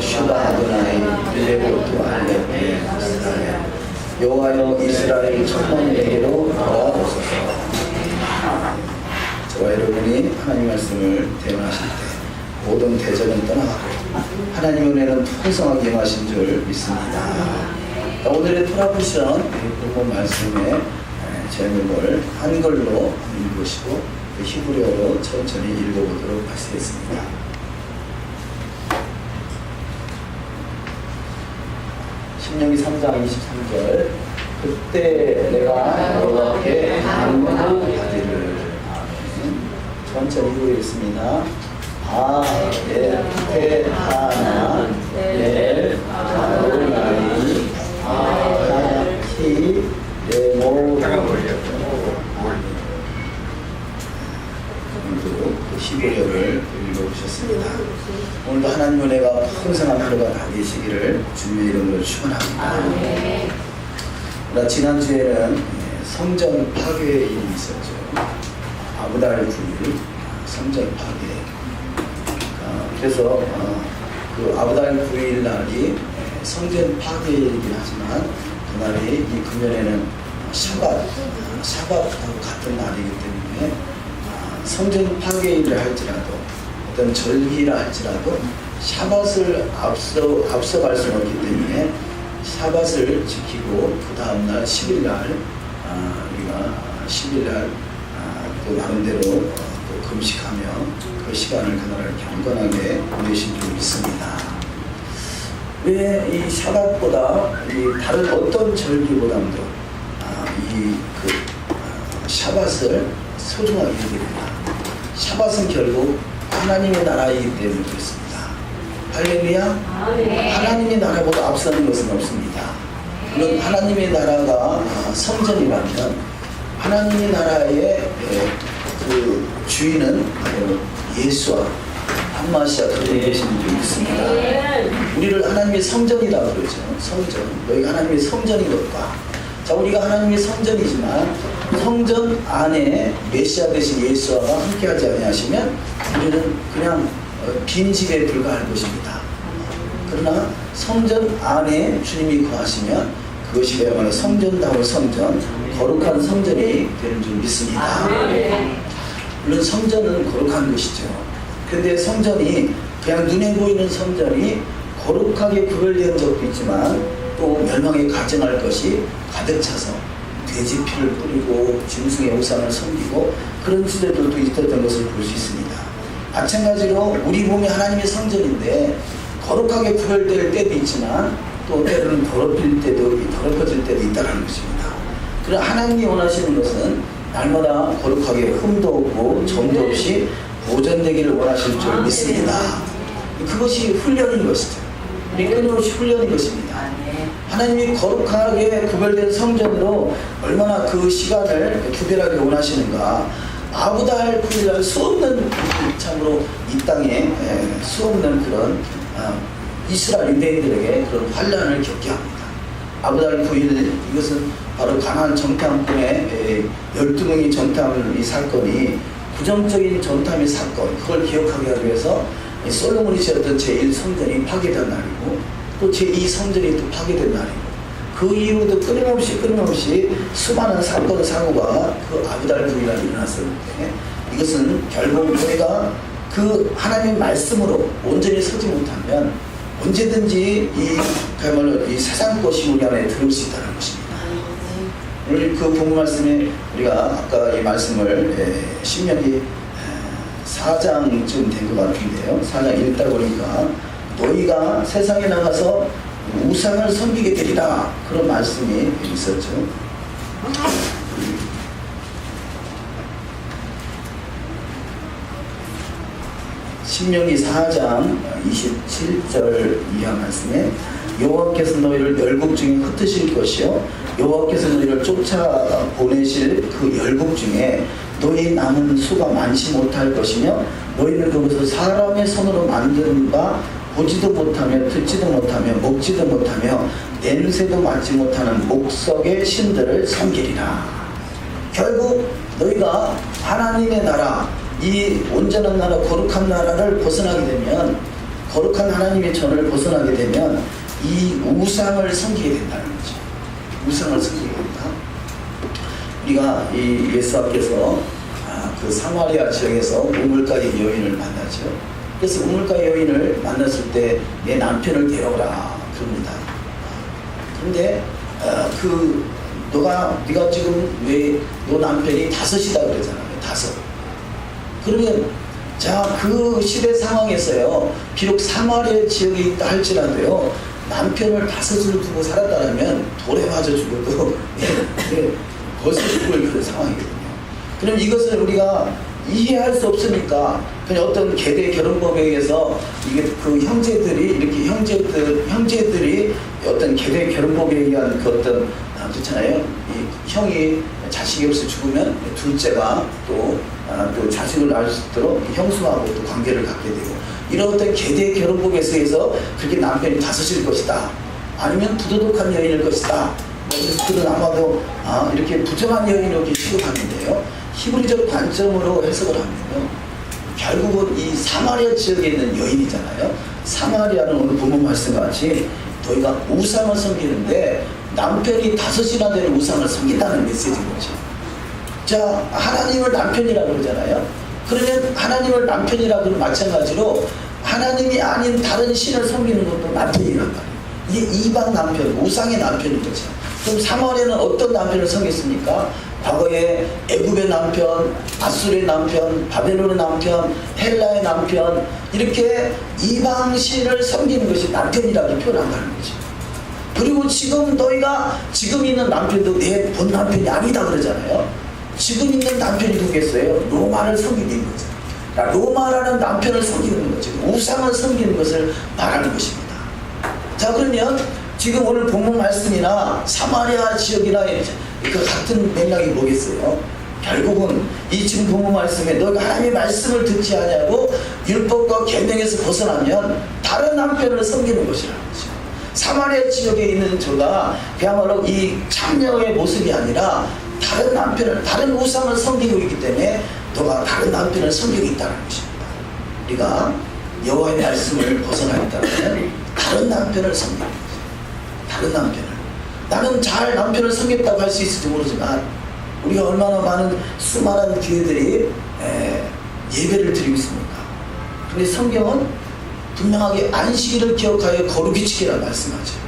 슈바 아도나이 빌레고토 알레 이스라엘 여호와여 이스라엘 천만에게로 돌아오소서. 저와 여러분이 하나님 말씀을 대언하실 때 모든 대적은 떠나가고 하나님 은혜는 풍성하게 임하신 줄 믿습니다. 오늘의 토라보션 본문 말씀의 제목을 한글로 읽으시고 히브리어로 천천히 읽어보도록 하시겠습니다. 신명기 3장 23절 그때 내가 여호와께 간구하기를 천천히 읽겠습니다. 아엘테하나 엘 아도나이 아하키 레모 히브리어를 읽어보셨습니다. 오늘도 하나님 은혜가 풍성한 하루가 다 되시기를 주님의 이름으로 축원합니다. 지난주에는 성전 파괴의 일이 있었죠. 아브달 9일 성전 파괴. 그래서 그 아브달 9일 날이 성전 파괴일이긴 하지만 그날이 이 금년에는 샤밧하고 같은 날이기 때문에 성전 파괴일을 할지라도 어떤 절기라 할지라도 샤밧을 앞서갈 수는 없기 때문에 샤밧을 지키고 그 다음날 10일날 우리가 10일날 또 나름대로 또 금식하며 그 시간을 그날을 경건하게 보내신 줄 믿습니다. 왜 이 샤밧보다 이 다른 어떤 절기보다도 샤밧을 소중하게 여깁니다. 샤밧은 결국 하나님의 나라이기 때문에 그렇습니다. 할렐루야. 하나님의 나라보다 앞서는 것은 없습니다. 물론 하나님의 나라가 성전이라면 하나님의 나라의 그 주인은 예수와 한마시아 그분이 계시는 줄 믿습니다. 우리를 하나님의 성전이라고 그러죠. 성전. 너희가 하나님의 성전인 것과 자, 우리가 하나님의 성전이지만 성전 안에 메시아 되신 예수와 함께하지 아니하시면 우리는 그냥 빈집에 불과할 것입니다. 그러나 성전 안에 주님이 거하시면 그것이 그야말로 성전다운 성전, 거룩한 성전이 되는 줄 믿습니다. 물론 성전은 거룩한 것이죠. 그런데 성전이 그냥 눈에 보이는 성전이 거룩하게 구별된 적도 있지만 또 멸망에 가증할 것이 가득 차서 돼지 피를 뿌리고 짐승의 우상을 섬기고 그런 시대들도 있었던 것을 볼 수 있습니다. 마찬가지로 우리 몸이 하나님의 성전인데 거룩하게 구별될 때도 있지만 또 때로는 더럽혀질 때도 있다는 것입니다. 그러나 하나님이 원하시는 것은 날마다 거룩하게 흠도 없고 점도 없이 보존되기를 원하실 줄 믿습니다. 그것이 훈련인 것이죠. 끊임없이 훈련인 것입니다. 하나님이 거룩하게 구별된 성전으로 얼마나 그 시간을 구별하기 원하시는가. 아브달 9일날 수없는 참으로 이 땅에 수없는 그런 이스라엘 유대인들에게 그런 환난을 겪게 합니다. 아브달 9일 이것은 바로 가나안 정탐꾼의 12명이 정탐 이 사건이 부정적인 정탐의 사건 그걸 기억하게 하기 위해서 솔로몬이 지었던 제1성전이 파괴된 날이고 또 제2성전이 또 파괴된 날이고 그 이후도 끊임없이 수많은 사건 사고가 그 아브달 9일날 일어났었는데 이것은 결국 우리가 그 하나님의 말씀으로 온전히 서지 못하면 언제든지 그야말로 이 세상 것이 우리 안에 들어올 수 있다는 것입니다. 오늘 그 본문 말씀에 우리가 아까 이 말씀을 신명기 4장쯤 된 것 같은데요. 4장 읽다 보니까 너희가 세상에 나가서 우상을 섬기게 되리라 그런 말씀이 있었죠. 신명기 4장 27절 이하 말씀에 여호와께서 너희를 열국 중에 흩으실 것이요 여호와께서 너희를 쫓아보내실 그 열국 중에 너희 남은 수가 많지 못할 것이며 너희는 그것을 사람의 손으로 만든 바 보지도 못하며 듣지도 못하며 먹지도 못하며 냄새도 맡지 못하는 목석의 신들을 섬기리라. 결국 너희가 하나님의 나라 이 온전한 나라 거룩한 나라를 벗어나게 되면 거룩한 하나님의 전을 벗어나게 되면 이 우상을 섬기게 된다는 거죠. 우상을 섬기게 된다. 우리가 이 예수님께서 그 사마리아 지역에서 우물가의 여인을 만나죠. 그래서 우물가의 여인을 만났을 때 내 남편을 데려오라 그럽니다. 그런데 네가 지금 왜 너 남편이 5이다 그러잖아요. 5. 그러면 자, 그 시대 상황에서요, 비록 사마리아 지역에 있다 할지라도요, 남편을 5을 두고 살았다면 돌에 맞아 죽어도 벌써 죽을 그런 상황이거든요. 그럼 이것을 우리가 이해할 수 없으니까 그냥 어떤 계대 결혼법에 의해서 이게 그 형제들이 이렇게 형제들이 어떤 계대 결혼법에 의한 그 어떤 그렇잖아요. 이 형이 자식이 없이 죽으면 둘째가 또 자식을 낳을 수 있도록 형수하고 또 관계를 갖게 되고, 이런 어떤 계대 결혼법에 의해서 그렇게 남편이 5일 것이다, 아니면 부도덕한 여인일 것이다, 그들은 아마도 이렇게 부정한 여인으로 취급하는데요, 히브리적 관점으로 해석을 하면요, 결국은 이 사마리아 지역에 있는 여인이잖아요. 사마리아는 오늘 본문 말씀같이 너희가 우상을 섬기는데 남편이 5이나 되는 우상을 섬긴다는 메시지인 거죠. 자, 하나님을 남편이라고 그러잖아요. 그러면 하나님을 남편이라고 하면 마찬가지로 하나님이 아닌 다른 신을 섬기는 것도 남편이란 말이에요. 이게 이방 남편, 우상의 남편인 거죠. 그럼 사마리아는 어떤 남편을 섬겼습니까? 과거에 애굽의 남편, 아수르의 남편, 바벨론의 남편, 헬라의 남편, 이렇게 이방신을 섬기는 것이 남편이라고 표현한다는 거죠. 그리고 지금 너희가 지금 있는 남편도 내 본 남편이 아니다 그러잖아요. 지금 있는 남편이 누구겠어요? 로마를 섬기는 거죠. 로마라는 남편을 섬기는 거죠. 우상을 섬기는 것을 말하는 것입니다. 자, 그러면 지금 오늘 본문 말씀이나 사마리아 지역이나 그 같은 맥락이 뭐겠어요? 결국은 이 지금 본문 말씀에 너희가 하나님의 말씀을 듣지 않냐고 율법과 계명에서 벗어나면 다른 남편을 섬기는 것이라는 거죠. 사마리아 지역에 있는 저가 그야말로 이 참녀의 모습이 아니라 다른 남편을, 다른 우상을 섬기고 있기 때문에 너가 다른 남편을 섬기고 있다는 것입니다. 우리가 여호와의 말씀을 벗어나겠다면 다른 남편을 섬기는 거죠. 다른 남편을. 나는 잘 남편을 섬겼다고 할 수 있을지 모르지만 우리가 얼마나 많은 수많은 교회들이 예배를 드리고 있습니까? 그런데 성경은 분명하게 안식일을 기억하여 거룩히 지키라 말씀하죠.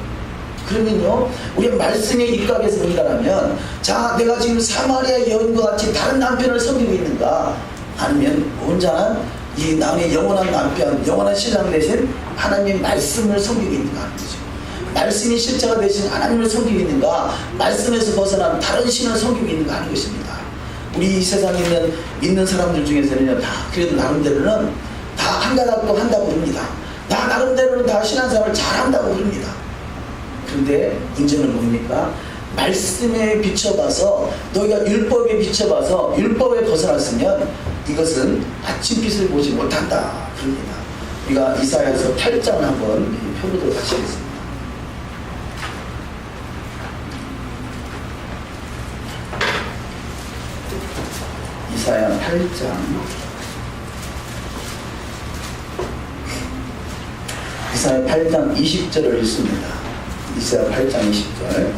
그러면요, 우리가 말씀에 입각해서 본다면, 자, 내가 지금 사마리아 여인과 같이 다른 남편을 섬기고 있는가? 아니면 온전한 이 나의 영원한 남편, 영원한 신랑 대신 하나님의 말씀을 섬기고 있는가 하는 거죠. 말씀이 실제가 되신 하나님을 섬기고 있는가, 말씀에서 벗어난 다른 신을 섬기고 있는가 하는 것입니다. 우리 이 세상에 있는 믿는 사람들 중에서는 다 그래도 나름대로는 다 한가닥도 한다고 그럽니다. 나 나름대로는 다 신앙생활을 잘한다고 그럽니다. 그런데 문제는 뭡니까? 말씀에 비춰봐서, 너희가 율법에 비춰봐서 율법에 벗어났으면 이것은 아침빛을 보지 못한다 그럽니다. 우리가 이사야서 8장을 한번 펴보도록 하시겠습니다. 이사야 8장 이사야 8장 20절을 읽습니다. 이사야 8장 20절.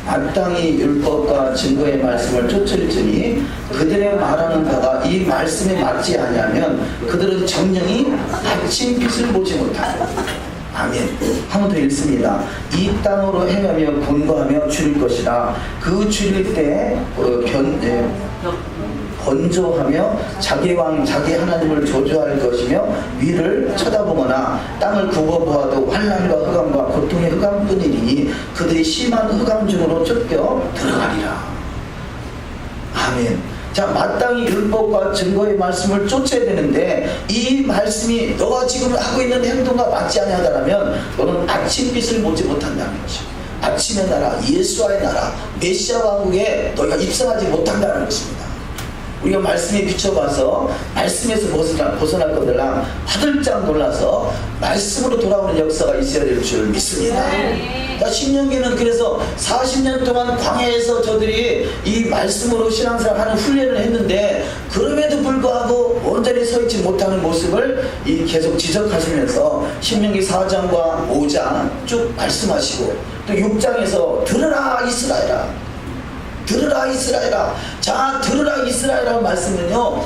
마땅히 율법과 증거의 말씀을 쫓을지니 그들의 말하는 바가 이 말씀에 맞지 아니하면 그들은 정령이 아침빛을 보지 못하고. 아멘. 한 번 더 읽습니다. 이 땅으로 행하며 권고하며 줄일 것이라. 그 줄일 때 건조하며 자기 왕 자기 하나님을 저주할 것이며 위를 쳐다보거나 땅을 굽어보아도 환난과 흑암과 고통의 흑암뿐이니 그들이 심한 흑암 중으로 쫓겨 들어가리라. 아멘. 자, 마땅히 율법과 증거의 말씀을 쫓아야 되는데 이 말씀이 너가 지금 하고 있는 행동과 맞지 아니하다면 너는 아침빛을 보지 못한다는 것이죠. 아침의 나라, 예수와의 나라, 메시아 왕국에 너희가 입성하지 못한다는 것입니다. 우리가 말씀에 비춰봐서 말씀에서 벗어날 것들랑 화들짝 놀라서 말씀으로 돌아오는 역사가 있어야 될 줄 믿습니다. 자, 신명기는 그래서 40년 동안 광야에서 저들이 이 말씀으로 신앙생활하는 훈련을 했는데 그럼에도 불구하고 온전히 서 있지 못하는 모습을 계속 지적하시면서 신명기 4장과 5장 쭉 말씀하시고 또 6장에서 들으라 이스라엘아, 들으라 이스라엘아. 자, 들으라 이스라엘이라는 말씀은요,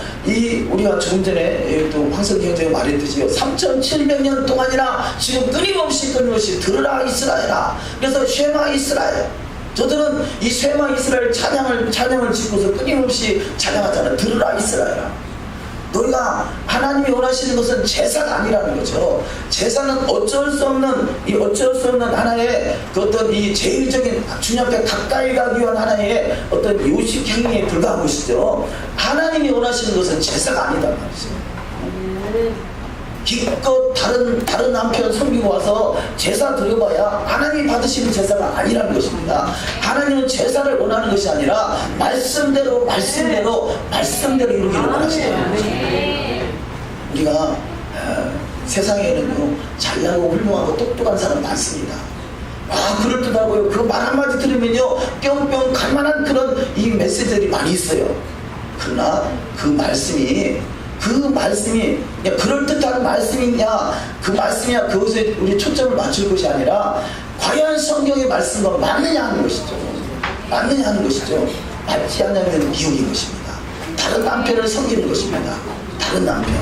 우리가 조금 전에 또 황석기 형제가 말했듯이요, 3700년 동안이나 지금 끊임없이 들으라 이스라엘아. 그래서 쉐마 이스라엘, 저들은 이 쉐마 이스라엘 찬양을 짓고서 끊임없이 찬양하잖아요. 들으라 이스라엘아. 너희가 하나님이 원하시는 것은 제사가 아니라는 거죠. 제사는 어쩔 수 없는 하나의 그 어떤 이 제일적인 주님 앞에 가까이 가기 위한 하나의 어떤 요식 행위에 불과한 것이죠. 하나님이 원하시는 것은 제사가 아니란 말이죠. 기껏 다른 남편 섬기고 와서 제사 드려봐야 하나님이 받으시는 제사가 아니라는 것입니다. 하나님은 제사를 원하는 것이 아니라 말씀대로 이루기를 원하시는 거죠. 우리가 세상에는요, 잘나고 훌륭하고 똑똑한 사람 많습니다. 그럴듯하고요, 그 말 한마디 들으면요 뿅뿅 갈만한 그런 이 메시지들이 많이 있어요. 그러나 그 말씀이 그냥 그럴듯한 말씀이냐, 그 말씀이야 그것에 우리 초점을 맞출 것이 아니라 과연 성경의 말씀과 맞느냐 하는 것이죠. 맞지 않으면 미혹인 것입니다. 다른 남편을 섬기는 것입니다. 다른 남편.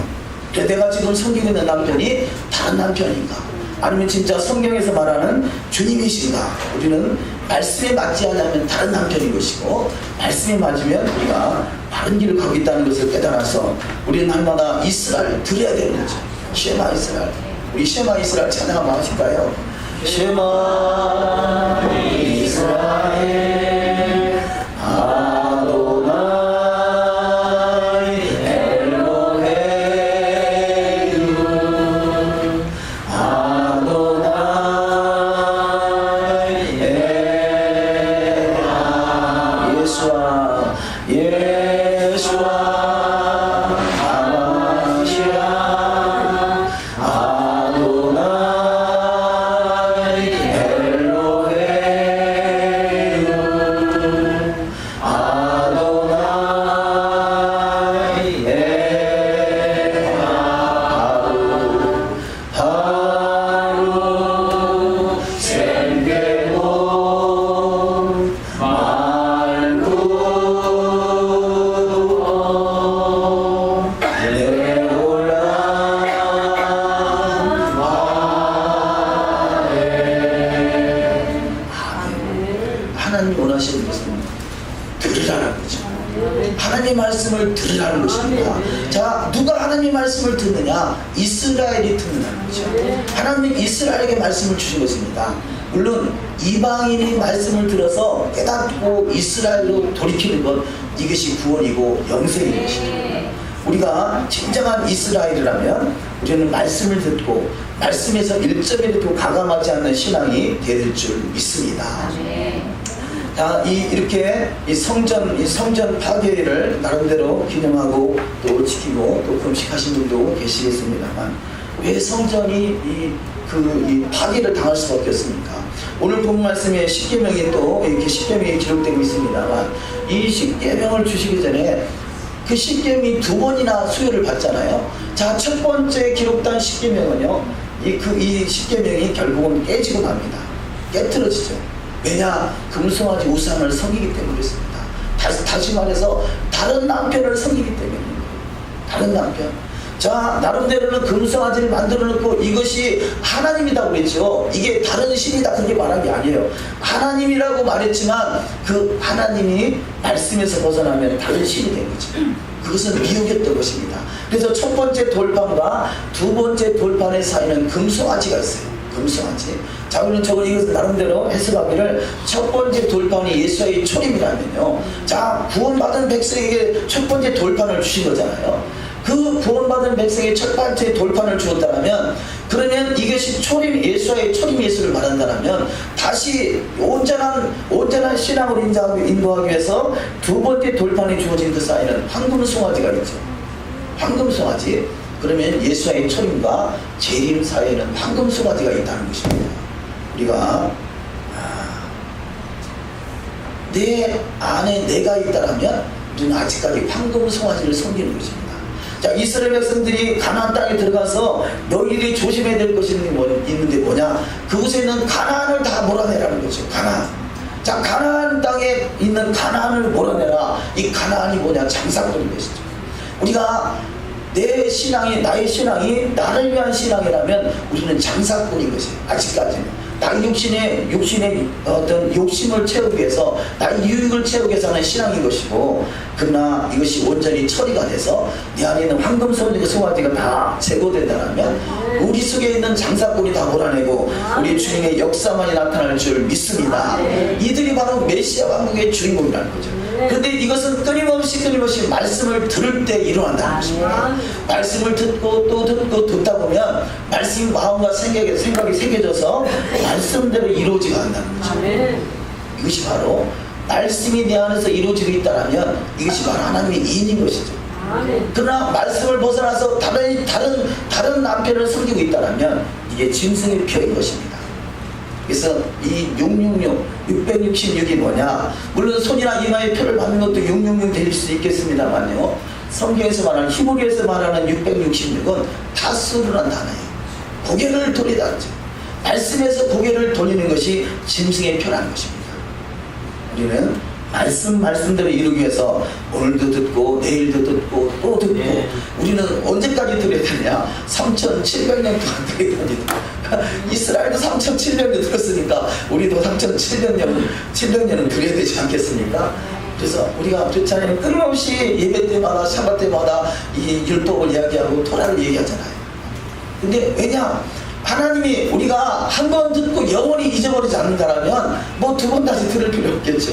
그래, 내가 지금 섬기고 있는 남편이 다른 남편인가, 아니면 진짜 성경에서 말하는 주님이신가. 우리는 말씀에 맞지 않으면 다른 남편인 것이고, 말씀에 맞으면 우리가 바른 길을 가고 있다는 것을 깨달아서 우리는 날마다 이스라엘 들어야 되는 거죠. 쉐마 이스라엘. 우리 쉐마 이스라엘 찬양 한번 하실까요? 쉐마 이스라엘 아도나이 엘로헤이유 아도나이 엘로헤이유 예수와 하마시아 아도나이 엘로헤이유 아도나이 하루 생계고 하나님 원하시는 것은 들으라는 거죠. 하나님 말씀을 들으라는 것입니다. 자, 누가 하나님 말씀을 듣느냐? 이스라엘이 듣는다는 거죠. 하나님 이스라엘에게 말씀을 주신 것입니다. 물론 이방인이 말씀을 들어서 깨닫고 이스라엘로 돌이키는 것, 이것이 구원이고 영생인 것이죠. 우리가 진정한 이스라엘이라면 우리는 말씀을 듣고 말씀에서 1점이라도 가감하지 않는 신앙이 될 줄 믿습니다. 자, 이렇게 성전 파괴를 나름대로 기념하고 또 지키고 또 금식하신 분도 계시겠습니다만, 왜 성전이 이 파괴를 당할 수밖에 없습니까? 오늘 본 말씀에 십계명이 또 이렇게 십계명이 기록되고 있습니다만, 이 십계명을 주시기 전에 그 십계명이 2번이나 수요를 받잖아요. 자, 첫 번째 기록된 십계명은요, 이 십계명이 결국은 깨지고 납니다. 깨트려지죠. 왜냐? 금송아지 우상을 섬기기 때문에 그렇습니다. 다시 말해서 다른 남편을 섬기기 때문입니다. 다른 남편. 자, 나름대로는 금송아지를 만들어 놓고 이것이 하나님이다 그랬죠. 이게 다른 신이다 그렇게 말한 게 아니에요. 하나님이라고 말했지만 그 하나님이 말씀에서 벗어나면 다른 신이 된 거죠. 그것은 미혹이었던 것입니다. 그래서 첫 번째 돌판과 두 번째 돌판의 사이는 금송아지가 있어요. 금송아지. 자, 우리는 이것을 나름대로 해석하기를, 첫 번째 돌판이 예수의 초림이라면요, 자, 구원받은 백성에게 첫 번째 돌판을 주신 거잖아요. 그 구원받은 백성에게 첫 번째 돌판을 주었다면 그러면 이것이 초림 예수와의 초림 예수를 말한다면 다시 온전한 신앙으로 인도하기 위해서 두 번째 돌판에 주어진 그 사이는 황금 송아지가 있죠. 황금 송아지. 그러면 예수와의 초림과 재림 사이에는 황금 송아지가 있다는 것입니다. 우리가 내 안에 내가 있다라면 우리는 아직까지 황금 송아지를 섬기는 것입니다. 자, 이스라엘 백성들이 가나안 땅에 들어가서 너희들이 조심해야 될 것이 있는데 뭐냐? 그곳에는 가나안을 다 몰아내라는 거죠. 가나안. 자, 가나안 땅에 있는 가나안을 몰아내라. 이 가나안이 뭐냐? 장사꾼인 것이죠. 우리가 나의 신앙이 나를 위한 신앙이라면 우리는 장사꾼인 것이에요. 아직까지는. 나의 육신의 어떤 욕심을 채우기 위해서, 나의 유익을 채우기 위해서 하는 신앙인 것이고, 그러나 이것이 온전히 처리가 돼서 내 안에 있는 황금 송아지가 다 제거된다면 우리 속에 있는 장사꾼이 다 몰아내고 우리 주님의 역사만이 나타날 줄 믿습니다. 이들이 바로 메시아 왕국의 주인공이라는 거죠. 그런데 이것은 끊임없이 말씀을 들을 때 일어난다는 것입니다. 말씀을 듣고 또 듣다 보면 말씀이 마음과 생각이 새겨져서 말씀대로 이루어지게 한다는 거죠. 이것이 바로 말씀이 내 안에서 이루어지고 있다면 이것이 바로 하나님의 인인 것이죠. 그러나 말씀을 벗어나서 다른 남편을 섬기고 있다면 이게 짐승의 표인 것입니다. 그래서 이 666이 뭐냐? 물론 손이나 이마에 표를 받는 것도 666 될 수 있겠습니다만요. 성경에서 말하는 히브리에서 말하는 666은 다스르란 단어예요. 고개를 돌리다. 말씀에서 고개를 돌리는 것이 짐승의 표라는 것입니다. 우리는 말씀대로 이루기 위해서 오늘도 듣고 내일도 듣고 또 듣고 우리는 언제까지 들어야 되냐? 3700년 동안 들어야 됩니다. 이스라엘도 3700년 들었으니까 우리도 3700년은 들어야 되지 않겠습니까? 그래서 우리가 교차에는 끊임없이 예배 때마다 샤bat 때마다 이 율법을 이야기하고 토라를 얘기하잖아요. 근데 왜냐? 하나님이 우리가 한 번 듣고 영원히 잊어버리지 않는다면 뭐 두 번 다시 들을 필요 없겠죠.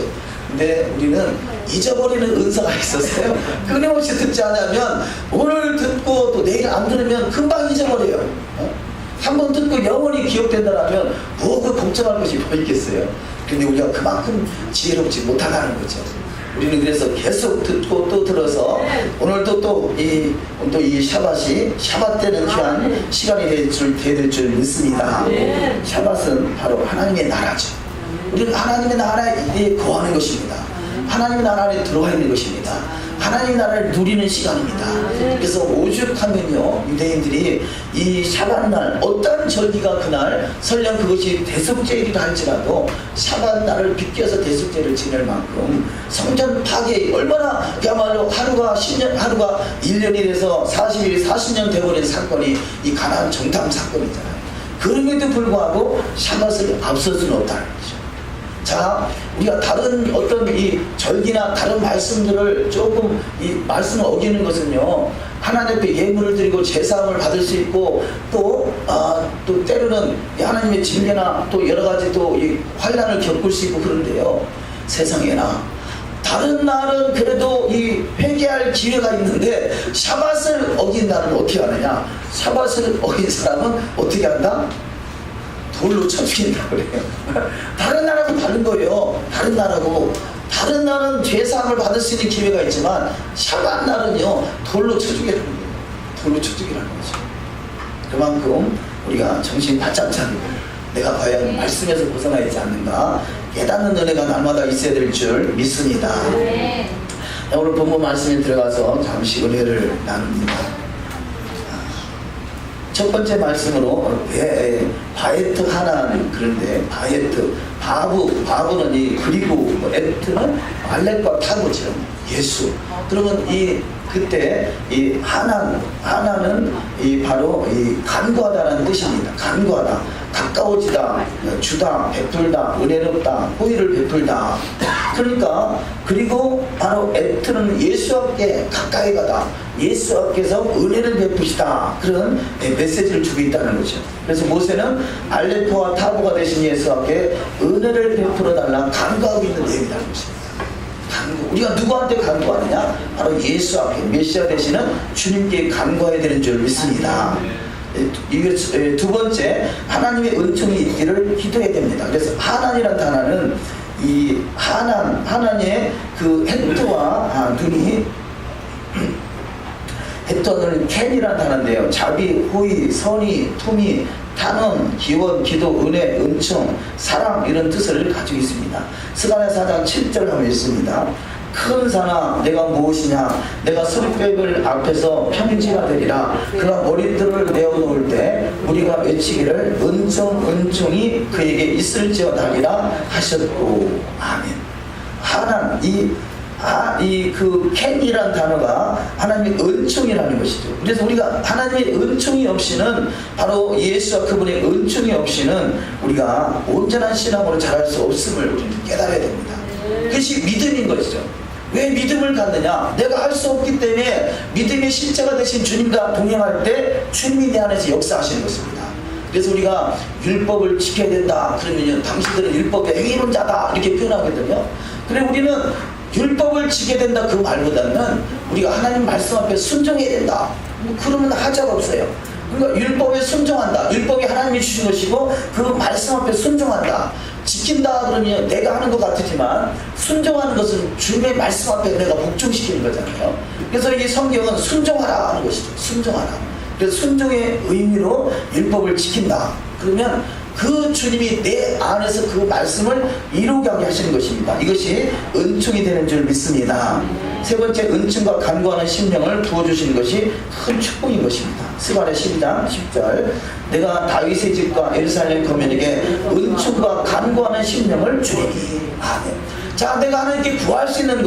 근데 우리는 잊어버리는 은사가 있었어요. 끊임없이 듣지 않으면 오늘 듣고 또 내일 안 들으면 금방 잊어버려요. 한 번 듣고 영원히 기억된다면 뭐 걱정할 것이 뭐 있겠어요. 근데 우리가 그만큼 지혜롭지 못하다는 거죠. 우리는 그래서 계속 듣고 또 들어서 오늘도 또 이 샤bat 때는 귀한 시간이 될 줄 믿습니다. 샤bat은 바로 하나님의 나라죠. 우리는 하나님의 나라에 거하는 것입니다. 하나님의 나라 안에 들어와 있는 것입니다. 하나님의 나라를 누리는 시간입니다. 그래서 오죽하면요, 유대인들이 이 샤밧날 어떤 절기가 그날 설령 그것이 대속죄일이라 할지라도 샤밧날을 비껴서 대속죄를 지낼 만큼 성전 파괴 얼마나 그야말로 하루가 1년이 돼서 40년 되어버린 사건이 이 가나안 정탐 사건이잖아요. 그럼에도 불구하고 샤밧을 앞설 수는 없다는 거죠. 자, 우리가 다른 어떤 이 절기나 다른 말씀들을 조금 이 말씀을 어기는 것은요, 하나님 앞에 예물을 드리고 제사함을 받을 수 있고 또 때로는 하나님의 징계나 또 여러 가지 또 이 환난을 겪을 수 있고 그런데요, 세상에나 다른 날은 그래도 이 회개할 기회가 있는데 샤밧을 어긴 날은 어떻게 하느냐? 샤밧을 어긴 사람은 어떻게 한다? 돌로 쳐 죽인다고 그래요. 다른 나라도 다른 거예요. 다른 나라는 죄사함을 받을 수 있는 기회가 있지만 샤밧 날은요, 돌로 쳐 죽이라는 거예요. 돌로 쳐 죽이라는 거죠. 그만큼 우리가 정신 바짝 차리고 내가 과연 말씀에서 벗어나 있지 않는가 깨닫는 은혜가 날마다 있어야 될 줄 믿습니다. 오늘 본문 말씀에 들어가서 잠시 은혜를 나눕니다. 첫 번째 말씀으로 바에트 하나는 그런데 바에트 바브는 이 그리고 에트는 알렉과 타고죠. 예수. 그러면 그때 이 하나는 바로 이 간구하다라는 뜻입니다. 간구하다, 가까워지다, 주다, 베풀다, 은혜롭다, 호의를 베풀다. 그러니까 그리고 바로 에트는 예수 앞에 가까이 가다, 예수 앞에서 은혜를 베푸시다, 그런 메시지를 주고 있다는 거죠. 그래서 모세는 알레프와 타보가 되신 예수 앞에 은혜를 베풀어 달라 간구하고 있는 내용이라는 것입니다. 우리가 누구한테 간구하느냐? 바로 예수 앞에 메시아 되시는 주님께 간구해야 되는 줄 믿습니다. 두 번째, 하나님의 은총이 있기를 기도해야 됩니다. 그래서 하나님이란 단어는 이 하나님의 그 헤토와 눈이 헤토는 캔이란 단어인데요. 자비, 호의, 선의, 품위, 탄원, 기원, 기도, 은혜, 은총, 사랑 이런 뜻을 가지고 있습니다. 스가랴 4장 7절 하면 있습니다. 큰 산아 내가 무엇이냐, 내가 스룹백을 앞에서 평지가 되리라. 그가 머리들을 내어놓을 때 우리가 외치기를 은총이 그에게 있을지어다리라 하셨고. 아멘. 하나님 그 캔이라는 단어가 하나님의 은총이라는 것이죠. 그래서 우리가 하나님의 은총이 없이는, 바로 예수와 그분의 은총이 없이는 우리가 온전한 신앙으로 자랄 수 없음을 우리는 깨달아야 됩니다. 그것이 믿음인 것이죠. 왜 믿음을 갖느냐? 내가 할 수 없기 때문에 믿음의 실체가 되신 주님과 동행할 때 주님이 내 안에서 역사하시는 것입니다. 그래서 우리가 율법을 지켜야 된다 그러면 당신들은 율법의 행위는 자다 이렇게 표현하거든요. 그래 우리는 율법을 지켜야 된다 그 말보다는 우리가 하나님 말씀 앞에 순종해야 된다, 그러면 하자가 없어요. 그러니까 율법에 순종한다, 율법이 하나님이 주신 것이고 그 말씀 앞에 순종한다. 지킨다 그러면 내가 하는 것 같지만 순종하는 것은 주님의 말씀 앞에 내가 복종시키는 거잖아요. 그래서 이 성경은 순종하라 하는 것이죠. 순종하라. 그래서 순종의 의미로 율법을 지킨다 그러면 그 주님이 내 안에서 그 말씀을 이루게 하게 하시는 것입니다. 이것이 은총이 되는 줄 믿습니다. 세 번째, 은총과 간구하는 심령을 부어주시는 것이 큰 축복인 것입니다. 스가랴 12장 10절, 내가 다윗의 집과 예루살렘 거민에게 은총과 간구하는 심령을 주리니. 아멘. 자, 내가 하나님께 구할 수 있는